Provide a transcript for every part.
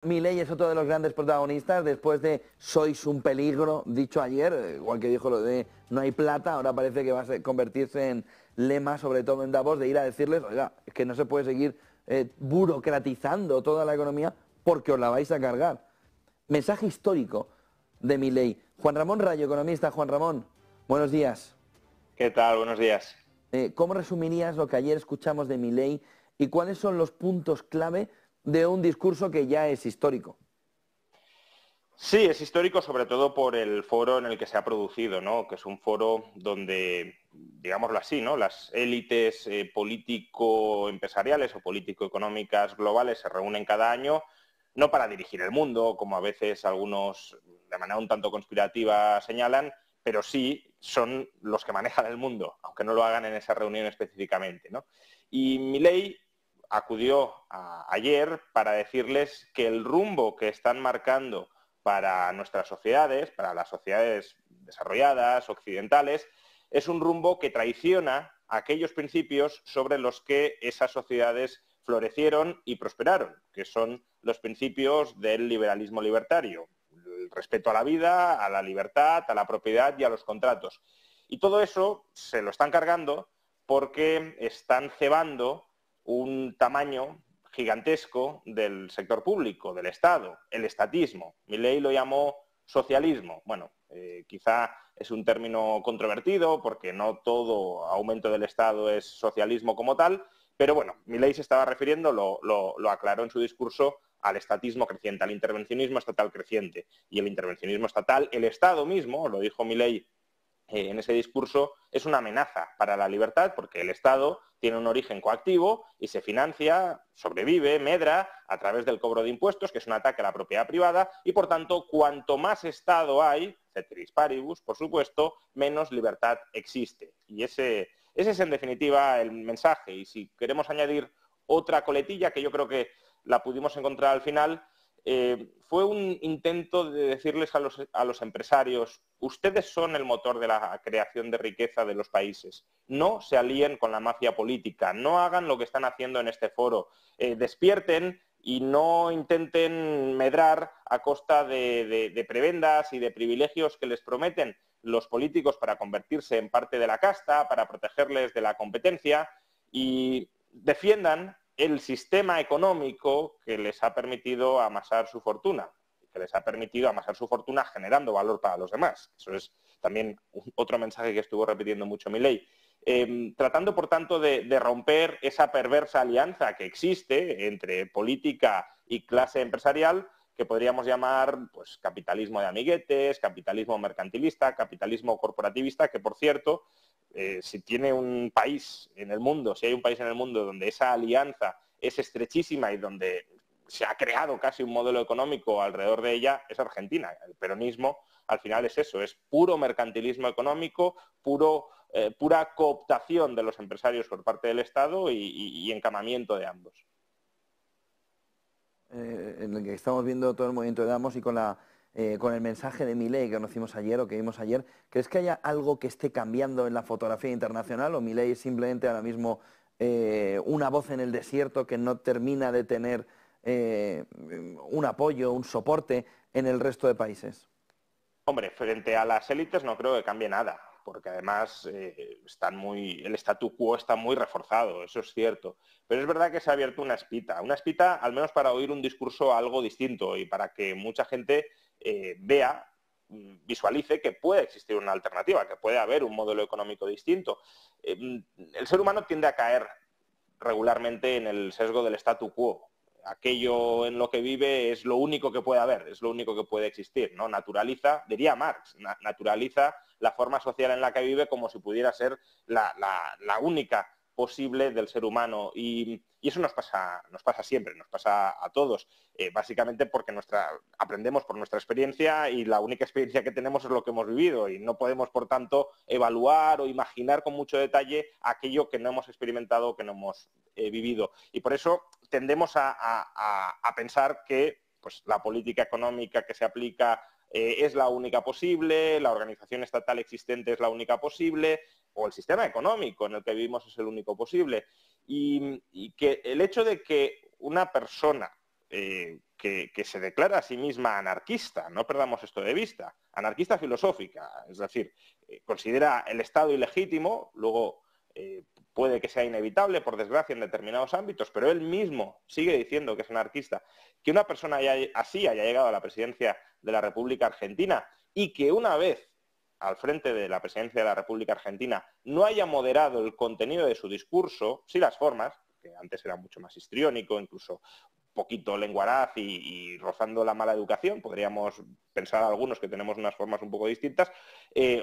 Milei es otro de los grandes protagonistas después de sois un peligro, dicho ayer, igual que dijo lo de no hay plata, ahora parece que va a convertirse en lema, sobre todo en Davos, de ir a decirles, oiga, es que no se puede seguir burocratizando toda la economía porque os la vais a cargar. Mensaje histórico de Milei. Juan Ramón Rayo, economista. Juan Ramón, buenos días. ¿Qué tal? Buenos días. ¿Cómo resumirías lo que ayer escuchamos de Milei y cuáles son los puntos clave de un discurso que ya es histórico? Sí, es histórico sobre todo por el foro en el que se ha producido, ¿no? Que es un foro donde, digámoslo así, ¿no? Las élites político-empresariales o político-económicas globales se reúnen cada año, no para dirigir el mundo, como a veces algunos de manera un tanto conspirativa señalan, pero sí son los que manejan el mundo, aunque no lo hagan en esa reunión específicamente, ¿no? Y Milei acudió ayer para decirles que el rumbo que están marcando para nuestras sociedades, para las sociedades desarrolladas, occidentales, es un rumbo que traiciona aquellos principios sobre los que esas sociedades florecieron y prosperaron, que son los principios del liberalismo libertario, el respeto a la vida, a la libertad, a la propiedad y a los contratos. Y todo eso se lo están cargando porque están cebando un tamaño gigantesco del sector público, del Estado, el estatismo. Milei lo llamó socialismo. Bueno, quizá es un término controvertido porque no todo aumento del Estado es socialismo como tal, pero bueno, Milei se estaba refiriendo, lo aclaró en su discurso, al estatismo creciente, al intervencionismo estatal creciente. Y el intervencionismo estatal, el Estado mismo, lo dijo Milei en ese discurso, es una amenaza para la libertad porque el Estado tiene un origen coactivo y se financia, sobrevive, medra a través del cobro de impuestos, que es un ataque a la propiedad privada, y por tanto, cuanto más Estado hay, ceteris paribus, por supuesto, menos libertad existe. Y ese es en definitiva el mensaje. Y si queremos añadir otra coletilla, que yo creo que la pudimos encontrar al final, fue un intento de decirles a los empresarios, ustedes son el motor de la creación de riqueza de los países, no se alíen con la mafia política, no hagan lo que están haciendo en este foro, despierten y no intenten medrar a costa de prebendas y de privilegios que les prometen los políticos para convertirse en parte de la casta, para protegerles de la competencia, y defiendan el sistema económico que les ha permitido amasar su fortuna, que les ha permitido amasar su fortuna generando valor para los demás. Eso es también otro mensaje que estuvo repitiendo mucho Milei. Tratando, por tanto, de romper esa perversa alianza que existe entre política y clase empresarial, que podríamos llamar pues, capitalismo de amiguetes, capitalismo mercantilista, capitalismo corporativista, que, por cierto, si tiene un país en el mundo, si hay un país en el mundo donde esa alianza es estrechísima y donde se ha creado casi un modelo económico alrededor de ella, es Argentina. El peronismo al final es eso, es puro mercantilismo económico, pura cooptación de los empresarios por parte del Estado y encamamiento de ambos. En el que estamos viendo todo el movimiento de Damos y con el mensaje de Milei que conocimos ayer o que vimos ayer, ¿crees que haya algo que esté cambiando en la fotografía internacional o Milei es simplemente ahora mismo una voz en el desierto que no termina de tener un apoyo, un soporte en el resto de países? Hombre, frente a las élites no creo que cambie nada, porque además el statu quo está muy reforzado, eso es cierto. Pero es verdad que se ha abierto una espita al menos para oír un discurso algo distinto y para que mucha gente vea, visualice que puede existir una alternativa, que puede haber un modelo económico distinto. El ser humano tiende a caer regularmente en el sesgo del statu quo. Aquello en lo que vive es lo único que puede haber, es lo único que puede existir, ¿no? Naturaliza, diría Marx, naturaliza la forma social en la que vive como si pudiera ser la única posible del ser humano. Y eso nos pasa siempre, nos pasa a todos, básicamente porque aprendemos por nuestra experiencia y la única experiencia que tenemos es lo que hemos vivido y no podemos, por tanto, evaluar o imaginar con mucho detalle aquello que no hemos experimentado o que no hemos vivido. Y por eso tendemos a pensar que pues, la política económica que se aplica es la única posible, la organización estatal existente es la única posible, o el sistema económico en el que vivimos es el único posible. Y que el hecho de que una persona que se declara a sí misma anarquista, no perdamos esto de vista, anarquista filosófica, es decir, considera el Estado ilegítimo, luego puede que sea inevitable, por desgracia, en determinados ámbitos, pero él mismo sigue diciendo que es anarquista, que una persona así haya llegado a la presidencia de la República Argentina y que una vez al frente de la presidencia de la República Argentina no haya moderado el contenido de su discurso, sí las formas, que antes era mucho más histriónico, incluso poquito lenguaraz y rozando la mala educación, podríamos pensar algunos que tenemos unas formas un poco distintas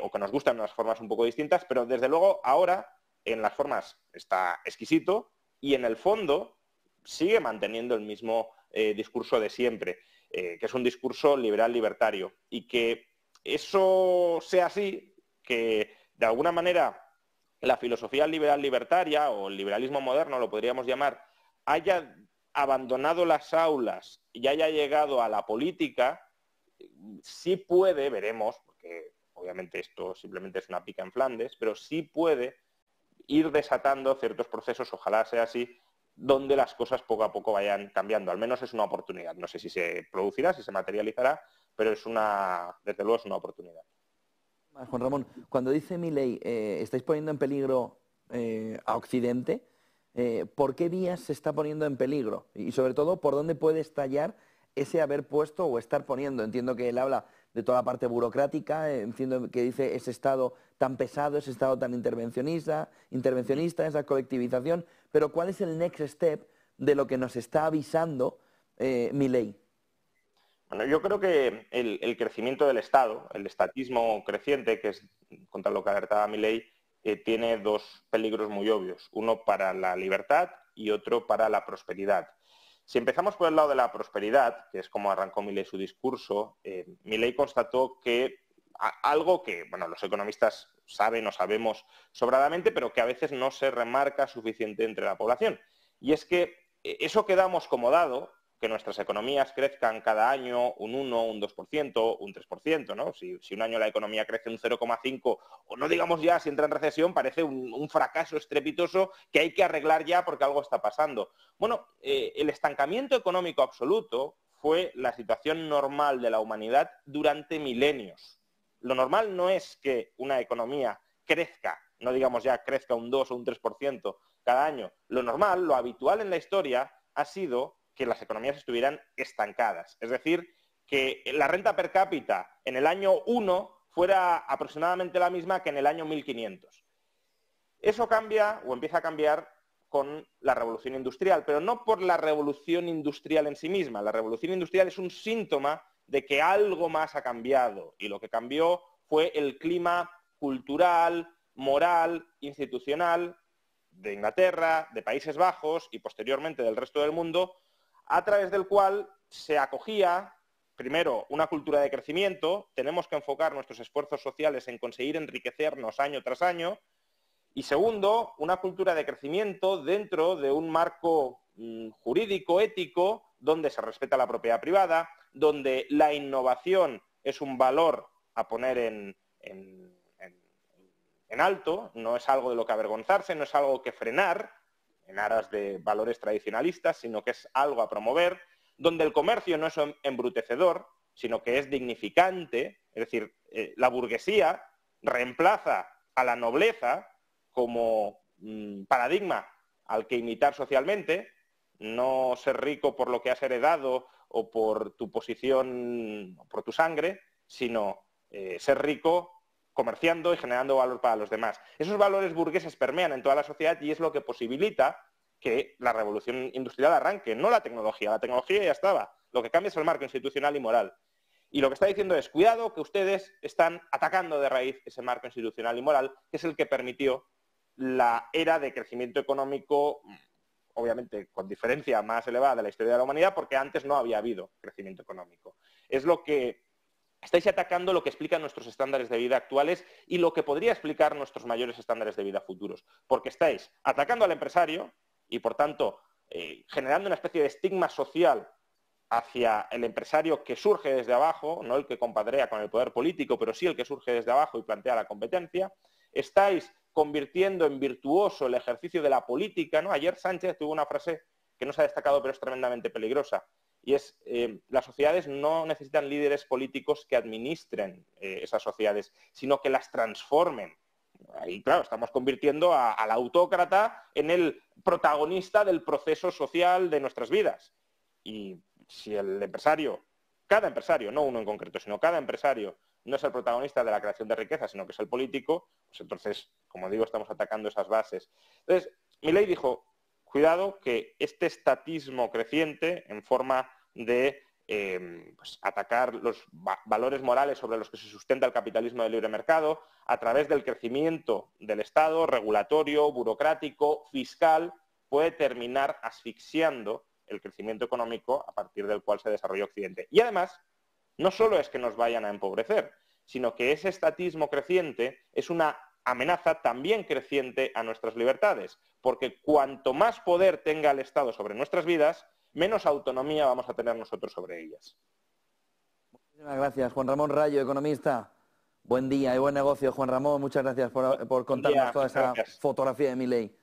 o que nos gustan unas formas un poco distintas, pero desde luego ahora en las formas está exquisito y en el fondo sigue manteniendo el mismo discurso de siempre, que es un discurso liberal libertario y que eso sea así, que de alguna manera la filosofía liberal libertaria o el liberalismo moderno, lo podríamos llamar, haya abandonado las aulas y haya llegado a la política, sí puede, veremos, porque obviamente esto simplemente es una pica en Flandes, pero sí puede ir desatando ciertos procesos, ojalá sea así, donde las cosas poco a poco vayan cambiando. Al menos es una oportunidad. No sé si se producirá, si se materializará, pero desde luego es una oportunidad. Juan Ramón, cuando dice Milei, estáis poniendo en peligro a Occidente, ¿por qué vías se está poniendo en peligro? Y sobre todo, ¿por dónde puede estallar ese haber puesto o estar poniendo? Entiendo que él habla de toda la parte burocrática, entiendo que dice ese Estado tan pesado, ese Estado tan intervencionista, esa colectivización, pero ¿cuál es el next step de lo que nos está avisando Milei? Bueno, yo creo que el crecimiento del Estado, el estatismo creciente, que es contra lo que alertaba Milei, tiene dos peligros muy obvios, uno para la libertad y otro para la prosperidad. Si empezamos por el lado de la prosperidad, que es como arrancó Milei su discurso, Milei constató que algo que bueno, los economistas saben o sabemos sobradamente, pero que a veces no se remarca suficiente entre la población. Y es que eso que damos como dado, que nuestras economías crezcan cada año un 1, un 2%, un 3%, ¿no? Si un año la economía crece un 0,5, o no digamos ya si entra en recesión, parece un fracaso estrepitoso que hay que arreglar ya porque algo está pasando. Bueno, el estancamiento económico absoluto fue la situación normal de la humanidad durante milenios. Lo normal no es que una economía crezca, no digamos ya crezca un 2 o un 3% cada año. Lo normal, lo habitual en la historia ha sido que las economías estuvieran estancadas. Es decir, que la renta per cápita en el año 1 fuera aproximadamente la misma que en el año 1500. Eso cambia o empieza a cambiar con la revolución industrial, pero no por la revolución industrial en sí misma. La revolución industrial es un síntoma de que algo más ha cambiado y lo que cambió fue el clima cultural, moral, institucional de Inglaterra, de Países Bajos y posteriormente del resto del mundo, a través del cual se acogía, primero, una cultura de crecimiento, tenemos que enfocar nuestros esfuerzos sociales en conseguir enriquecernos año tras año, y segundo, una cultura de crecimiento dentro de un marco jurídico, ético, donde se respeta la propiedad privada, donde la innovación es un valor a poner en alto, no es algo de lo que avergonzarse, no es algo que frenar en aras de valores tradicionalistas, sino que es algo a promover, donde el comercio no es embrutecedor, sino que es dignificante, es decir, la burguesía reemplaza a la nobleza como paradigma al que imitar socialmente, no ser rico por lo que has heredado o por tu posición, o por tu sangre, sino ser rico comerciando y generando valor para los demás. Esos valores burgueses permean en toda la sociedad y es lo que posibilita que la revolución industrial arranque, no la tecnología ya estaba. Lo que cambia es el marco institucional y moral. Y lo que está diciendo es, cuidado que ustedes están atacando de raíz ese marco institucional y moral, que es el que permitió la era de crecimiento económico, obviamente con diferencia más elevada de la historia de la humanidad, porque antes no había habido crecimiento económico. Es lo que estáis atacando lo que explican nuestros estándares de vida actuales y lo que podría explicar nuestros mayores estándares de vida futuros. Porque estáis atacando al empresario y, por tanto, generando una especie de estigma social hacia el empresario que surge desde abajo, no el que compadrea con el poder político, pero sí el que surge desde abajo y plantea la competencia. Estáis convirtiendo en virtuoso el ejercicio de la política, ¿no? Ayer Sánchez tuvo una frase que no se ha destacado, pero es tremendamente peligrosa. y es las sociedades no necesitan líderes políticos que administren esas sociedades, sino que las transformen. Ahí, claro, estamos convirtiendo al autócrata en el protagonista del proceso social de nuestras vidas. Y si el empresario, cada empresario, no uno en concreto, sino cada empresario, no es el protagonista de la creación de riqueza, sino que es el político, pues entonces, como digo, estamos atacando esas bases. Entonces, Milei dijo, cuidado que este estatismo creciente en forma de pues, atacar los valores morales sobre los que se sustenta el capitalismo del libre mercado a través del crecimiento del Estado, regulatorio, burocrático, fiscal, puede terminar asfixiando el crecimiento económico a partir del cual se desarrolla Occidente. Y además, no solo es que nos vayan a empobrecer, sino que ese estatismo creciente es una amenaza también creciente a nuestras libertades, porque cuanto más poder tenga el Estado sobre nuestras vidas, menos autonomía vamos a tener nosotros sobre ellas. Muchísimas gracias, Juan Ramón Rayo, economista. Buen día y buen negocio, Juan Ramón. Muchas gracias por contarnos toda esa fotografía de Milei.